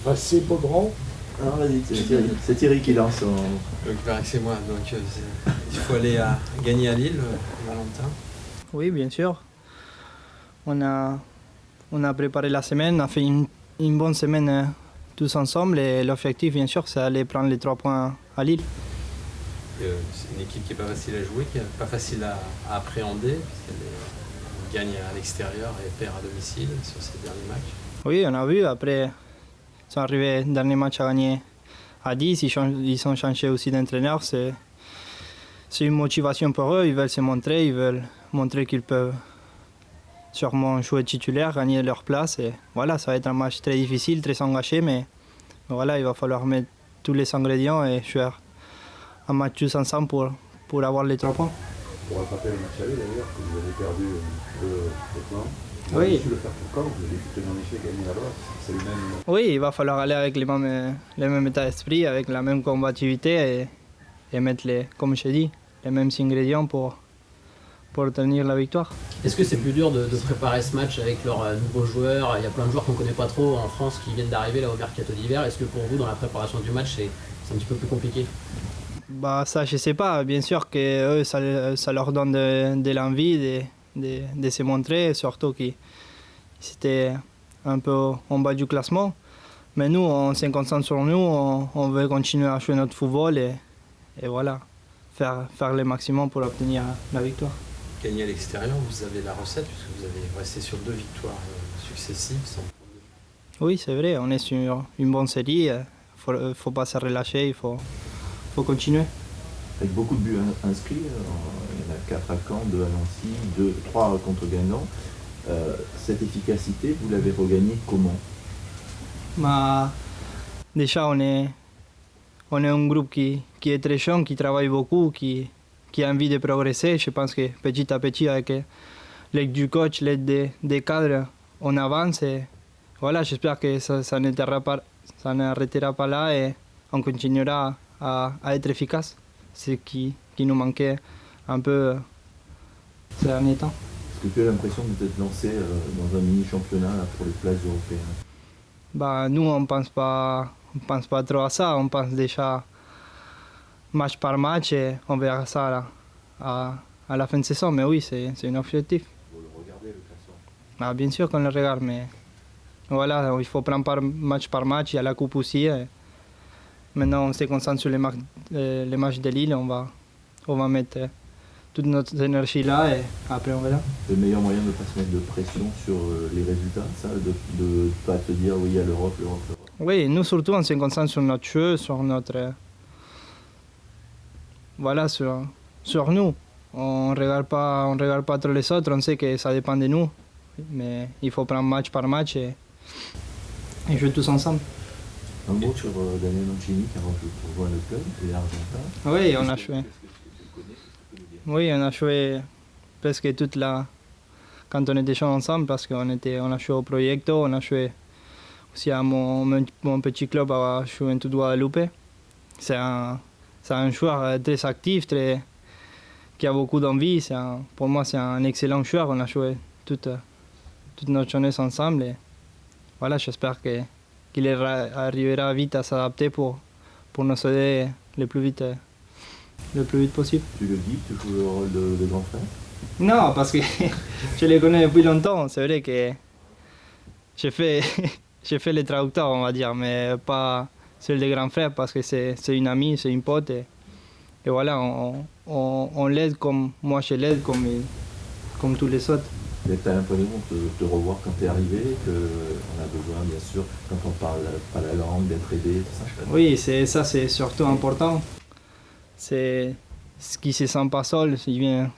Passé Baudron. Alors vas-y, c'est Thierry qui lance. Il paraît que c'est moi, donc il faut aller gagner à Lille, Valentin. Oui, bien sûr. On a préparé la semaine, on a fait une bonne semaine tous ensemble et l'objectif, bien sûr, c'est d'aller prendre les 3 points à Lille. C'est une équipe qui n'est pas facile à jouer, qui n'est pas facile à appréhender, puisqu'elle gagne à l'extérieur et perd à domicile sur ses derniers matchs. Oui, on a vu, après, ils sont arrivés, dernier match à gagner à 10, ils ont changé aussi d'entraîneur, c'est une motivation pour eux, ils veulent se montrer, ils veulent montrer qu'ils peuvent sûrement jouer titulaire, gagner leur place. Et voilà, ça va être un match très difficile, très engagé, mais voilà, il va falloir mettre tous les ingrédients et jouer un match tous ensemble pour avoir les 3 points. Pour rattraper le match aller d'ailleurs, que vous avez perdu le plan. Vous Oui. avez su le faire pour quand? Vous avez foutu un échec, gagné là-bas. C'est le même. Oui, il va falloir aller avec le même état d'esprit, avec la même combativité et mettre, comme je dis, les mêmes ingrédients pour obtenir la victoire. Est-ce que c'est plus dur de préparer ce match avec leurs nouveaux joueurs? Il y a plein de joueurs qu'on ne connaît pas trop en France qui viennent d'arriver là au mercato d'hiver. Est-ce que pour vous, dans la préparation du match, c'est un petit peu plus compliqué? Bah, ça, je sais pas. Bien sûr que eux, ça leur donne de l'envie de se montrer, surtout qu'ils étaient un peu en bas du classement. Mais nous, on se concentre sur nous, on veut continuer à jouer notre football et voilà, faire le maximum pour obtenir la victoire. Gagner à l'extérieur, vous avez la recette, puisque vous avez resté sur 2 victoires successives. Oui, c'est vrai, on est sur une bonne série, il ne faut pas se relâcher, il faut continuer. Avec beaucoup de buts inscrits, il y en a 4 à Caen, 2 à Nancy, 3 contre Guingamp. Cette efficacité, vous l'avez regagnée comment? Bah, déjà, on est un groupe qui est très jeune, qui travaille beaucoup, qui a envie de progresser. Je pense que petit à petit, avec l'aide du coach, l'aide des cadres, on avance. Et voilà, j'espère que ça n'arrêtera pas là et on continuera à être efficace. Ce qui nous manquait un peu ces derniers temps. Est-ce que tu as l'impression de t'être lancé dans un mini-championnat pour les places européennes? Bah, nous, on pense pas trop à ça. On pense déjà match par match et on verra ça à la fin de saison. Mais oui, c'est un objectif. Vous le regardez, le classement? Ah, bien sûr qu'on le regarde, mais voilà, il faut prendre match par match. Il y a la coupe aussi. Et maintenant, on se concentre sur les matchs de Lille. On va mettre toute notre énergie là et après on verra. Le meilleur moyen de ne pas se mettre de pression sur les résultats, ça, de ne pas te dire oui, il y a l'Europe. Oui, nous surtout, on se concentre sur notre jeu, sur notre... Voilà, sur nous. On ne regarde pas trop les autres, on sait que ça dépend de nous. Mais il faut prendre match par match et jouer tous ensemble. Un mot sur Daniel Mancini qui a rejoint le club, il est argentin. Oui, on a joué. Oui, on a joué presque toute quand on était jeunes ensemble parce qu'on a joué au Proyecto, on a joué aussi à mon petit club à Juventud Guadalupe. C'est un joueur très actif, qui a beaucoup d'envie. Pour moi, c'est un excellent joueur. On a joué toute notre jeunesse ensemble. Et voilà, j'espère qu'il arrivera vite à s'adapter pour nous aider le plus vite possible. Tu le dis, tu joues le rôle de grand frère? Non, parce que je les connais depuis longtemps. C'est vrai que j'ai fait le traducteur, on va dire, mais pas celui de grand frère parce que c'est une amie, c'est une pote. Et voilà, on l'aide comme moi je l'aide, comme tous les autres. Tu as l'impression de te revoir quand tu es arrivé, qu'on a besoin, bien sûr, quand on parle pas la langue, d'être aidé, tout ça. Oui, c'est surtout important. C'est ce qui se sent pas seul. Il vient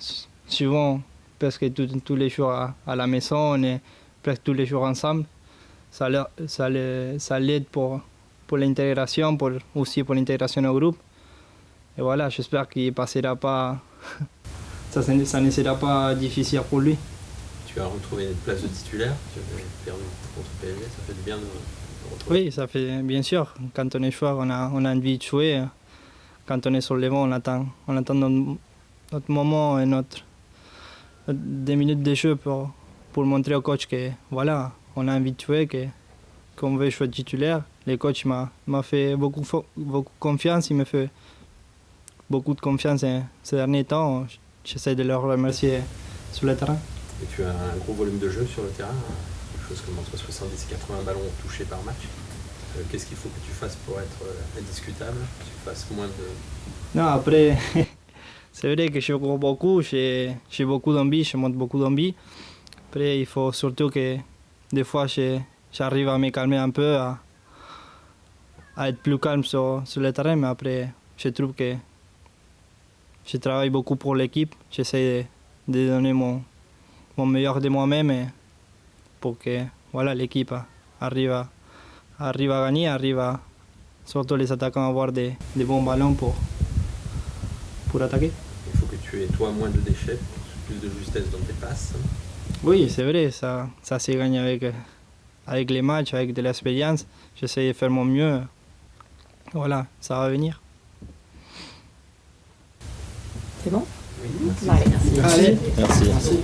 souvent, presque tous les jours à la maison, on est presque tous les jours ensemble. Ça l'aide pour l'intégration, aussi pour l'intégration au groupe. Et voilà, j'espère qu'il passera pas. ça ne sera pas difficile pour lui. Tu as retrouvé une place de titulaire, tu avais perdu contre PSG, ça fait du bien de retrouver. Oui, ça fait bien sûr. Quand on est joueur, on a envie de jouer. Quand on est sur le banc, on attend notre moment et notre 2 minutes de jeu pour montrer au coach que voilà, on a envie de jouer, qu'on veut jouer titulaire. Le coach m'a fait beaucoup confiance, il me fait beaucoup de confiance ces derniers temps. J'essaie de le remercier sur le terrain. Et tu as un gros volume de jeu sur le terrain, quelque chose comme entre 70 et 80 ballons touchés par match. Qu'est-ce qu'il faut que tu fasses pour être indiscutable, que tu fasses moins de... Non, après, c'est vrai que je cours beaucoup, j'ai beaucoup d'envie, je monte beaucoup d'envie. Après, il faut surtout que des fois, j'arrive à me calmer un peu, à être plus calme sur le terrain. Mais après, je trouve que je travaille beaucoup pour l'équipe. J'essaie de donner mon meilleur de moi-même pour que voilà, l'équipe arrive à gagner, surtout les attaquants à avoir des bons ballons pour attaquer. Il faut que tu aies toi moins de déchets, plus de justesse dans tes passes. Oui, c'est vrai, ça se gagne avec les matchs, avec de l'expérience. J'essaie de faire mon mieux. Voilà, ça va venir. C'est bon? Oui. Allez, merci. Allez. Merci.